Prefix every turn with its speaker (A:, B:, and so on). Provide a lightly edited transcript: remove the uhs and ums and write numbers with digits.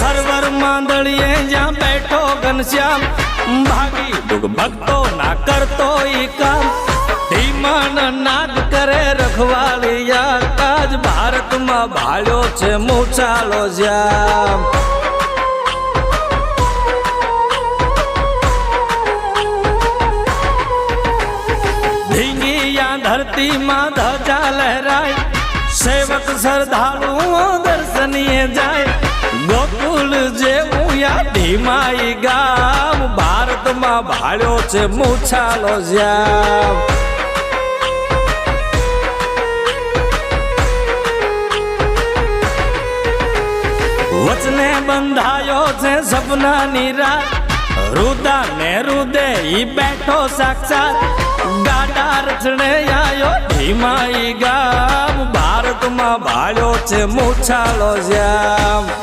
A: Server मांदड़िए जहाँ बैठो घनश्याम भागी दुख भक्तो ना करतो ई काम धीमान नाद करे रखवालिया काज भारत में भाळ्यो छे मूछालो श्याम धींगिया धरती मां ध्वजा लहराए सेवक श्रद्धालु दर्शनीय जाए गोकुल जेवू या धीमाई गाम भारत में भाळ्यो छे मूछालो श्याम वचने बंधायो छे सपना नीरा रुदा ने रुदे ही बैठो साक्षात गाडा रचने आयो धीमाई गाम भारत में भाळ्यो छे मूछालो श्याम।